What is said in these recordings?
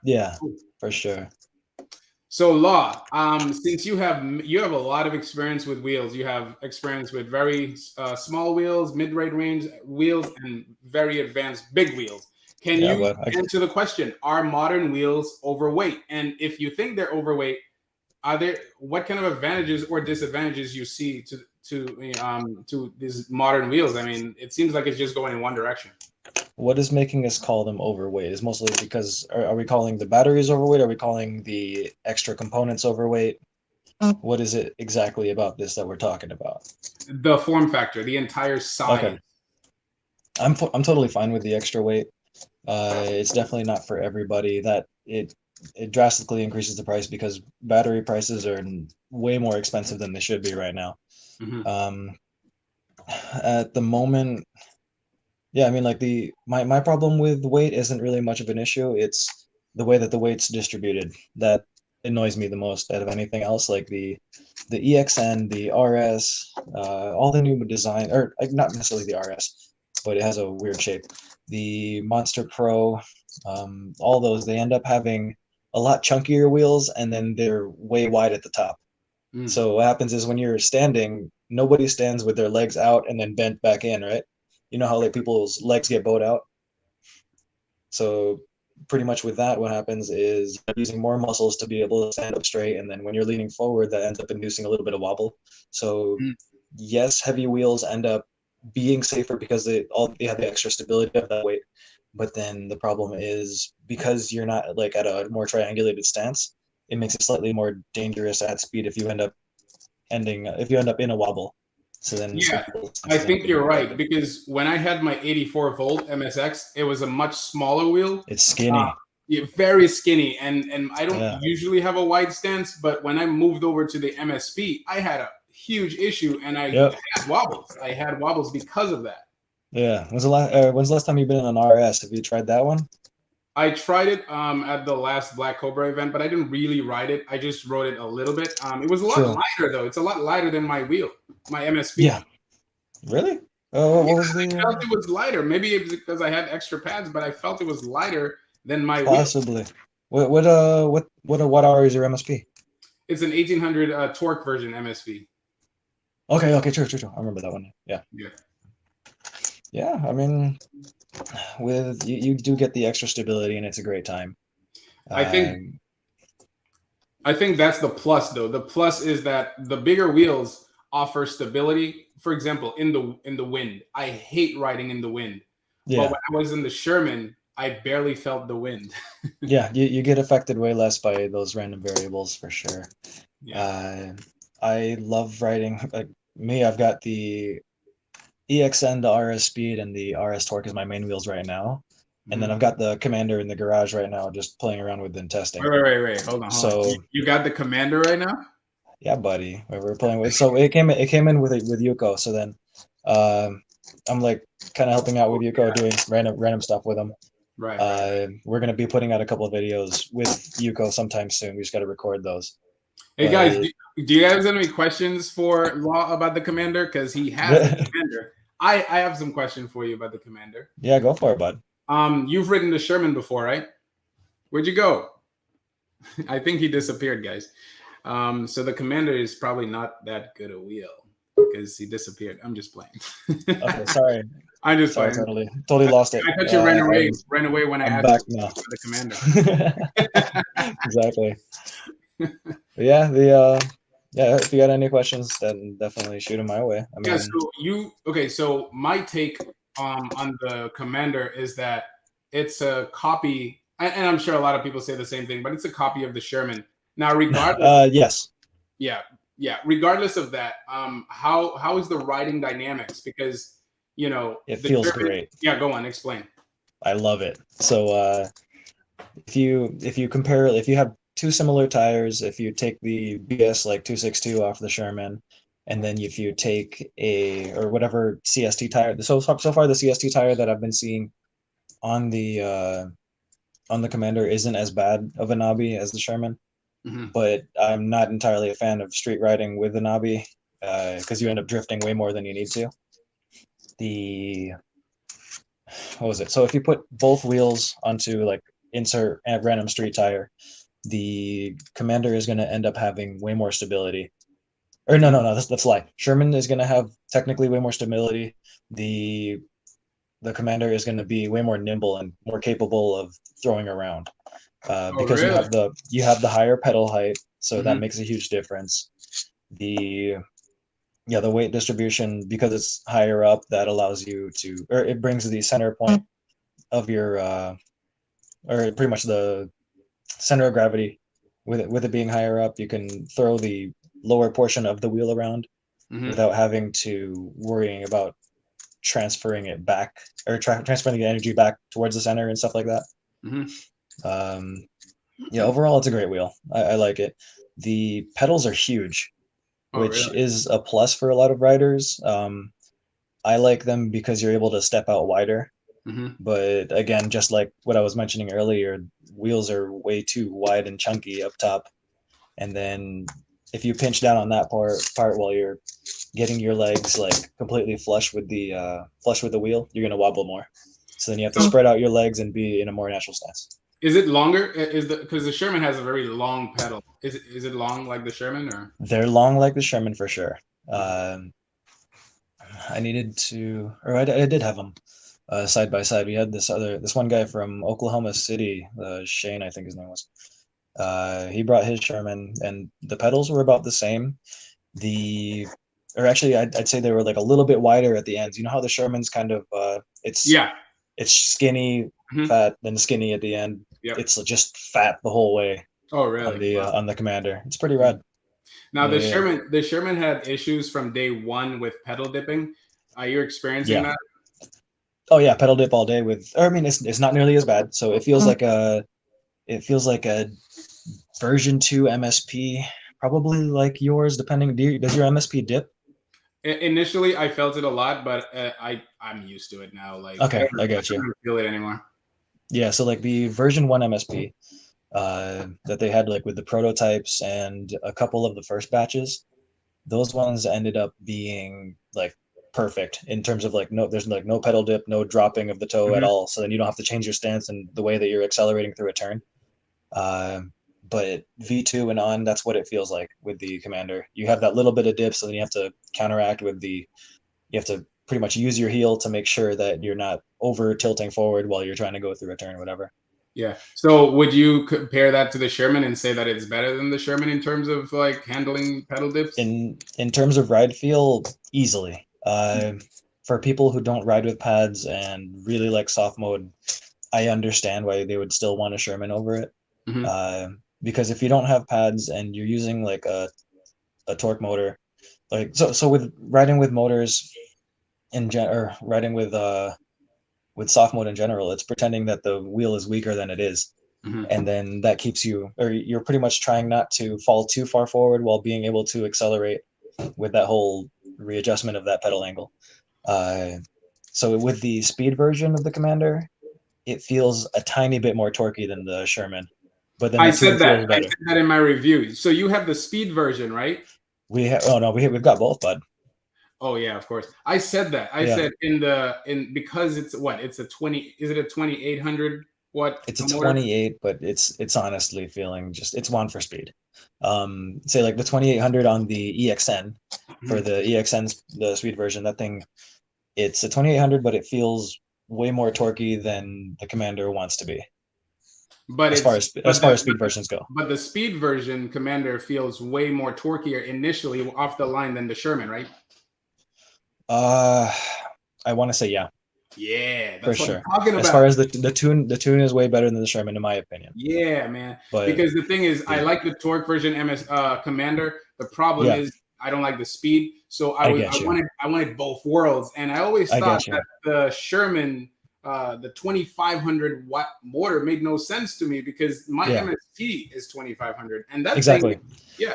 Yeah, for sure. So, Law, since you have a lot of experience with wheels, you have experience with very small wheels, mid-range wheels, and very advanced big wheels. Can Yeah, you but answer the question: are modern wheels overweight? And if you think they're overweight, are there what kind of advantages or disadvantages you see to these modern wheels? I mean, it seems like it's just going in one direction. what is making us call them overweight is mostly because are we calling the batteries overweight? Are we calling the extra components overweight? What is it exactly about this that we're talking about? The form factor, the entire size. Okay, I'm totally fine with the extra weight. It's definitely not for everybody. That it drastically increases the price because battery prices are way more expensive than they should be right now. Hmm. Um, at the moment, yeah, I mean, like my problem with weight isn't really much of an issue. It's the way that the weight's distributed that annoys me the most out of anything else. Like the EXN, the RS, all the new design, or like not necessarily the RS, but it has a weird shape. The Monster Pro, all those they end up having a lot chunkier wheels, and then they're way wide at the top. Mm. So what happens is when you're standing, nobody stands with their legs out and then bent back in, right? You know how like people's legs get bowed out? So pretty much with that, what happens is you're using more muscles to be able to stand up straight, and then when you're leaning forward, that ends up inducing a little bit of wobble. So Mm. yes, heavy wheels end up being safer because they have the extra stability of that weight. But then the problem is because you're not like at a more triangulated stance, it makes it slightly more dangerous at speed if you end up in a wobble. So then some Yeah, people's I chances end up think being you're quite right good. because when I had my 84 volt MSX, it was a much smaller wheel, It's uh, skinny. yeah, very skinny, and I don't Yeah. usually have a wide stance, but when I moved over to the MSP, I had a huge issue, and I Yep. had wobbles. I had wobbles because of that. Yeah. When's the last time you've been in an RS? Have you tried that one? I tried it at the last Black Cobra event, but I didn't really ride it. I just rode it a little bit. It was a lot True. lighter though. It's a lot lighter than my wheel, my MSP. Yeah. Really? Oh, Yeah, what was I the felt it was lighter. Maybe it was because I had extra pads, but I felt it was lighter than my wheel. possibly? What hour is your MSP? It's an 1800 torque version MSV. Okay, okay, true. I remember that one. Yeah. Yeah, Yeah, I mean, you do get the extra stability and it's a great time. I think Um, I think that's the plus though. The plus is that the bigger wheels offer stability. For example, in the wind, I hate riding in the wind. But yeah, when I was in the Sherman, I barely felt the wind. yeah, you get affected way less by those random variables for sure. Yeah. Uh, I love riding. Like me, I've got the EXN, the RS Speed, and the RS Torque is my main wheels right now. And then Mhm. I've got the Commander in the garage right now, just playing around with and testing. Wait. Hold on. You, So you got the Commander right now? yeah, buddy, we're playing with. So it came in with Yuko. So then, um, I'm like kind of helping out with Yuko, Yeah. doing random stuff with him. Right. We're gonna be putting out a couple of videos with Yuko sometime soon. We just got to record those. Hey guys, But do you guys have any questions for Law about the Commander? Because he has the Commander. I have some questions for you about the Commander. yeah, go for it, bud. You've ridden the Sherman before, right? Where'd you go? I think he disappeared, guys. So the Commander is probably not that good a wheel because he disappeared. I'm just playing. Okay, sorry, I'm just sorry, playing. totally lost it. I thought you ran away when I I'm asked back you now. for the Commander. Exactly. But yeah, yeah. If you got any questions, then definitely shoot them my way. I Yeah, mean, so okay, so my take on the Commander is that it's a copy, and I'm sure a lot of people say the same thing, but it's a copy of the Sherman. Now, regardless, yes, yeah, regardless of that, how is the riding dynamics? Because it the feels Sherman. great. Yeah, go on, explain. I love it. So if you have two similar tires, if you take the BS like 262 off the Sherman, and then if you take a or whatever CST tire, so far the CST tire that I've been seeing on the Commander isn't as bad of a knobby as the Sherman, Hmm. but I'm not entirely a fan of street riding with the knobby because you end up drifting way more than you need to. The What was it? So if you put both wheels onto like insert a random street tire, the Commander is going to end up having way more stability. Or no, that's a lie. Sherman is going to have technically way more stability. The Commander is going to be way more nimble and more capable of throwing around. Oh, Because really? you have the higher pedal height, so that Hmm. makes a huge difference. The the weight distribution, because it's higher up, that allows you to, or it brings the center point of your or pretty much the center of gravity. With it being higher up, you can throw the lower portion of the wheel around Hmm. without having to worrying about transferring it back, or transferring the energy back towards the center and stuff like that. Hmm. um Overall, it's a great wheel. I like it. The pedals are huge, Oh, which really? is a plus for a lot of riders. I like them because you're able to step out wider. Hmm. But again, just like what I was mentioning earlier, wheels are way too wide and chunky up top. And then if you pinch down on that part while you're getting your legs like completely flush with the wheel, you're gonna wobble more. So then you have to So spread out your legs and be in a more natural stance. is it longer? Is the because the Sherman has a very long pedal? Is it long like the Sherman or? They're long like the Sherman for sure. Mhm. Um, I needed to, or I did have them side by side. We had this one guy from Oklahoma City, Shane, I think his name was. He brought his Sherman, and the pedals were about the same. The, or actually, I'd say they were like a little bit wider at the ends. You know how the Sherman's kind of Yeah. it's skinny, Hmm. fat, then skinny at the end. Yep. It's just fat the whole way Oh, really? Wow. on the Commander. It's pretty rad. Now Yeah, yeah, The Sherman had issues from day one with pedal dipping. Are you experiencing yeah. that? Oh yeah, pedal dip all day with. Or I mean, it's not nearly as bad. So it feels like a version 2 MSP, probably like yours. Depending, does your MSP dip? Initially, I felt it a lot, but I'm used to it now. Like Okay, I I got don't you. even feel it anymore. Yeah, so like the version 1 MSP that they had like with the prototypes and a couple of the first batches, those ones ended up being like perfect in terms of like there's like no pedal dip, no dropping of the toe at Hmm. all. So then you don't have to change your stance and the way that you're accelerating through a turn. Uh, but V2 and on, that's what it feels like with the Commander. You have that little bit of dip, so then you have to counteract with you have to pretty much use your heel to make sure that you're not over tilting forward while you're trying to go through a turn, whatever. Yeah. So would you compare that to the Sherman and say that it's better than the Sherman in terms of like handling pedal dips? In terms of ride feel, easily. For people who don't ride with pads and really like soft mode, I understand why they would still want a Sherman over it. Hmm. Uh, because if you don't have pads and you're using like a torque motor, like so with riding with motors or riding with soft mode in general, it's pretending that the wheel is weaker than it is. Hmm. And then that keeps you, or you're pretty much trying not to fall too far forward while being able to accelerate with that whole readjustment of that pedal angle. Uh, so with the speed version of the Commander, it feels a tiny bit more torquey than the Sherman, but then I the two said that. feels I better. said that in my review. So you have the speed version, right? We have, oh no, we've got both, bud. Oh yeah, of course. I said that. I Yeah, said in because it's what? It's a 20, is it a 2800 watt it's a motor? 28, but it's honestly feeling just it's one for speed. Say like the 2800 on the EXN, for Mhm. the EXN's the speed version, that thing, it's a 2800, but it feels way more torquey than the Commander wants to be But as far it's as speed versions go. but the speed version Commander feels way more torquier initially off the line than the Sherman, right? Uh, I want to say yeah, Yeah, for that's what I'm sure. talking As about. far as the tune is way better than the Sherman in my opinion. Yeah, man. But Because the thing is, I the like the torque version MS Commander. The problem yeah, is I don't like the speed. So I get you. I wanted both worlds, and I always I thought get that you. the Sherman, the 2500 watt motor made no sense to me because my Yeah, MSP is 2500, and that thing, exactly. yeah.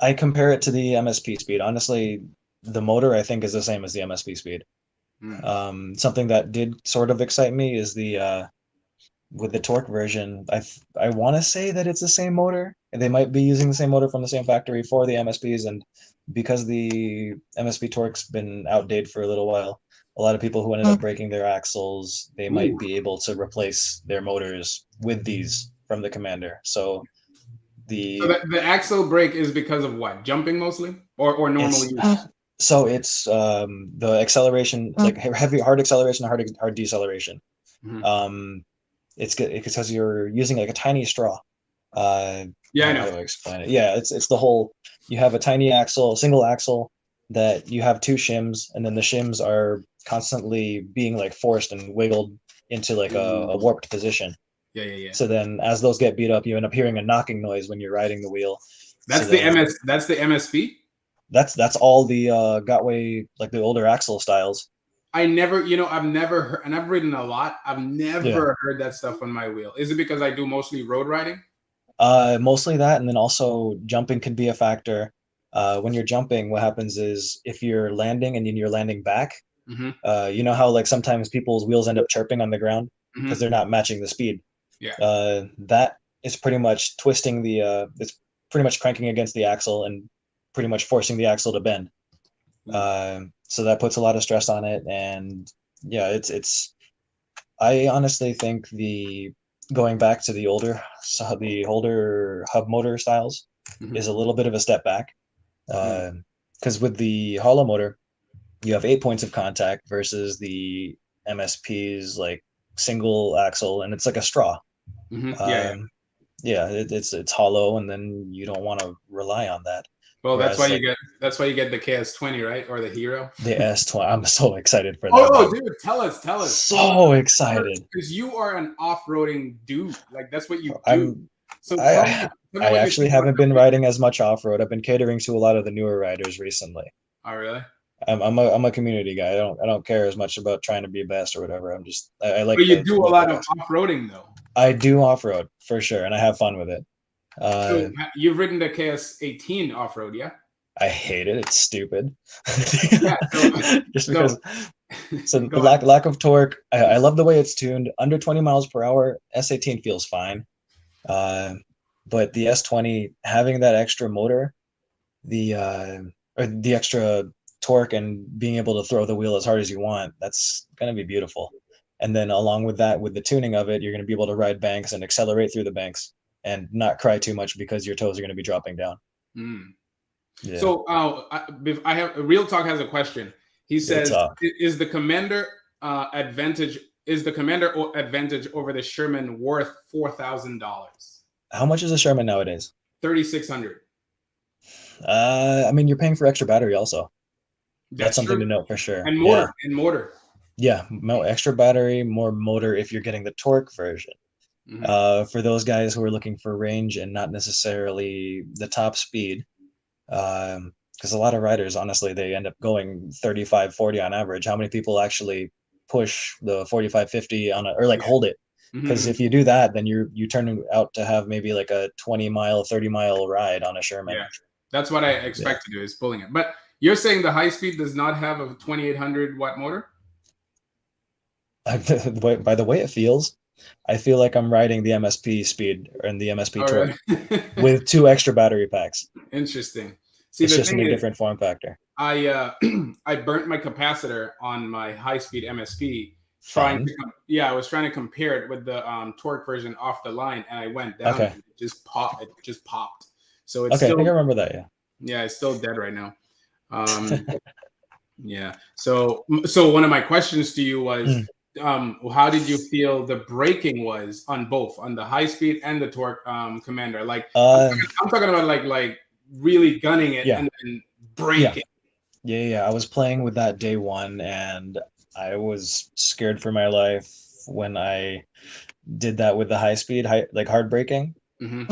I compare it to the MSP speed. Honestly, the motor I think is the same as the MSP speed. Mm. Something that did sort of excite me is the with the torque version. I want to say that it's the same motor. They might be using the same motor from the same factory for the MSPs, and because the MSP torque's been outdated for a little while, a lot of people who ended up breaking their axles, they Ooh. might be able to replace their motors with these from the Commander. So So the the axle break is because of what? Jumping mostly, or normal it's use? so it's the acceleration, like heavy hard acceleration, hard deceleration. Mhm. Um, it's good because you're using like a tiny straw. Uh, Yeah, I how know. do I explain it? Yeah, it's the whole. You have a tiny axle, single axle that you have two shims, and then the shims are constantly being like forced and wiggled into like a Ooh. warped position. Yeah, yeah, yeah. So then, as those get beat up, you end up hearing a knocking noise when you're riding the wheel. So That's the then, MS. That's the MSP. that's all the Gotway, like the older axle styles. I never, I've never heard, and I've ridden a lot. I've Yeah. never heard that stuff on my wheel. Is it because I do mostly road riding? Mostly that, and then also jumping can be a factor. When you're jumping, what happens is if you're landing and then you're landing back, Mm-hmm. you know how like sometimes people's wheels end up chirping on the ground because Mm-hmm. they're not matching the speed. Yeah. That is pretty much twisting it's pretty much cranking against the axle and pretty much forcing the axle to bend. Ooh. So that puts a lot of stress on it, and yeah, it's. I honestly think the going back to the older hub motor styles Mm-hmm. is a little bit of a step back. Because with the hollow motor, you have 8 points of contact versus the MSP's like single axle, and it's like a straw. Mm-hmm. Yeah, yeah. Um, yeah, it's hollow, and then you don't want to rely on that. Well, Whereas like that's why you get the KS20, right, or the Hero. the S20, I'm so excited for Oh, that oh, bike. dude, tell us, So excited. because you are an off-roading dude. Like that's what you do. I'm So I tell me I what you actually think about haven't the been bike. riding as much off road. I've been catering to a lot of the newer riders recently. Oh, really? I'm a community guy. I don't care as much about trying to be best or whatever. I like But you the do a local lot of guys. off-roading though. I do off road for sure, and I have fun with it. So Uh, you've ridden the KS18 off-road, yeah? I hate it. It's stupid. Yeah. So Just so because so go the on. lack of torque. I love the way it's tuned. Under 20 miles per hour, S18 feels fine. Uh, but the S20 having that extra motor, the or the extra torque and being able to throw the wheel as hard as you want, that's gonna be beautiful. And then along with that, with the tuning of it, you're gonna be able to ride banks and accelerate through the banks and not cry too much because your toes are gonna be dropping down. Mm. Yeah, So I have Real Talk has a question. He it's says, "Is the Commander advantage? Is the Commander advantage over the Sherman worth $4,000? how much is a Sherman nowadays? 3,600. I mean, you're paying for extra battery also. That's That's something true. to note for sure. And Yeah, motor. yeah, extra battery, more motor if you're getting the torque version. Hmm. For those guys who are looking for range and not necessarily the top speed, because a lot of riders, honestly, they end up going 35, 40 on average. How many people actually push the 45, 50 on or like Yeah. hold it? Because Hmm. if you do that, then you turn out to have maybe like a 20-mile, 30-mile ride on a Sherman. Yeah. That's what I Yeah. expect to do is pulling it. But you're saying the high speed does not have a 2,800 watt motor? By the way it feels, I feel like I'm riding the MSP speed and the MSP Oh, really? torque with two extra battery packs. Interesting. See, It's the just in thing a is, different form factor. I I burnt my capacitor on my high speed MSP Fun. yeah, I was trying to compare it with the torque version off the line, and I went down Okay. and it just popped. So it's Okay, I think I still, remember that, yeah. yeah, it's still dead right now. Um, yeah. So one of my questions to you was, Mm. how did you feel the braking was on both, on the high speed and the torque commander? Like Uh, I'm talking about like really gunning it yeah, and then yeah, braking. yeah. I was playing with that day one, and I was scared for my life when I did that with the high speed, like hard braking. Hmm.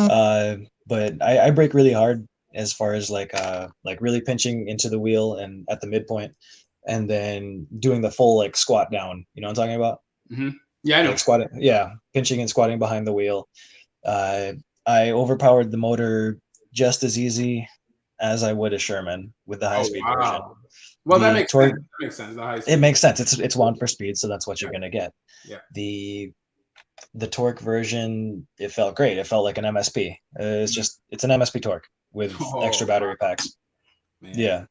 But I brake really hard as far as like really pinching into the wheel and at the midpoint, and then doing the full like squat down. You know what I'm talking about? Hmm. Yeah, I know. Like squatting, yeah, pinching and squatting behind the wheel. Uh, I overpowered the motor just as easy as I would a Sherman with the high Oh speed version. wow. Well, that The makes sense. torque, That makes sense. The high it speed. makes sense. It's one for speed, so that's what Yeah. you're gonna get. Yeah. The the torque version, it felt great. It felt like an MSP. Mhm. It's an MSP torque with extra Oh battery packs. man, Yeah,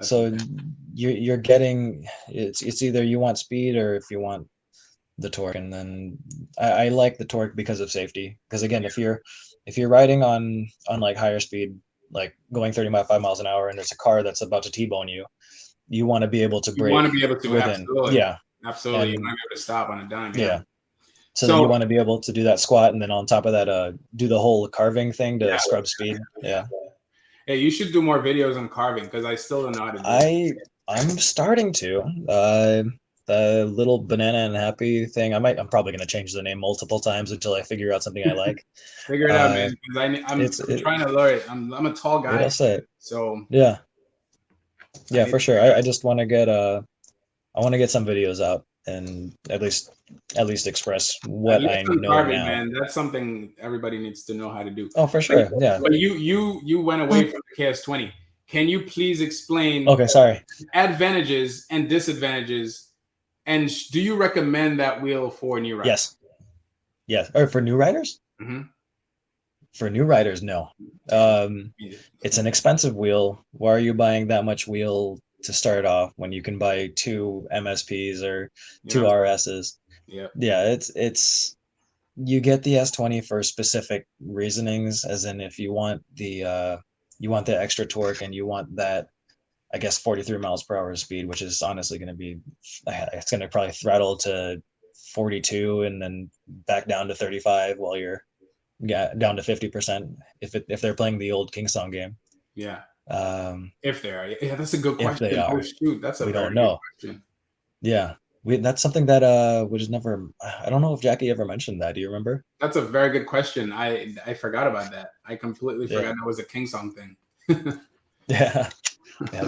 So you're getting it's either you want speed or if you want the torque, and then I like the torque because of safety. Because again, if you're riding on like higher speed, like going 35 miles an hour, and there's a car that's about to T-bone you, you want to be able to You want brake to be able to, within. absolutely, Yeah, absolutely. You and want to be able to stop on a dime. Yeah. yeah. So then you So want to be able to do that squat, and then on top of that, do the whole carving thing to yeah, scrub speed. Yeah. hey, you should do more videos on carving because I still don't know how to do it. I'm starting to. The little banana and happy thing. I'm probably gonna change the name multiple times until I figure out something I like. Figure it out, man. Because I'm trying to learn it. I'm a tall guy, It'll say. so Yeah. I Yeah, need for to sure. figure it I out. just want to get I want to get some videos out and at least express At what least I on know carving, now. man. That's something everybody needs to know how to do. Oh, for sure. Yeah. But you went away from the KS20. Can you please explain Okay, sorry. advantages and disadvantages? And do you recommend that wheel for new riders? Yes. Yes. Or for new riders? Mm-hmm. For new riders, no. It's an expensive wheel. Why are you buying that much wheel to start off when you can buy two MSPs or You know two what I'm RSs? saying? Yeah. Yeah, it's you get the S20 for specific reasonings, as in if you want the extra torque and you want that, I guess, 43 miles per hour speed, which is honestly going to be it's going to probably throttle to 42 and then back down to 35 while you're down to 50% if they're playing the old Kingston game. Yeah. Um, If they are. Yeah, that's a good if they question. Oh are, shoot, that's a we don't very good know. question. Yeah, that's something that was never. I don't know if Jackie ever mentioned that. Do you remember? That's a very good question. I forgot about that. I completely Yeah, forgot that was a King Song thing. yeah, yeah.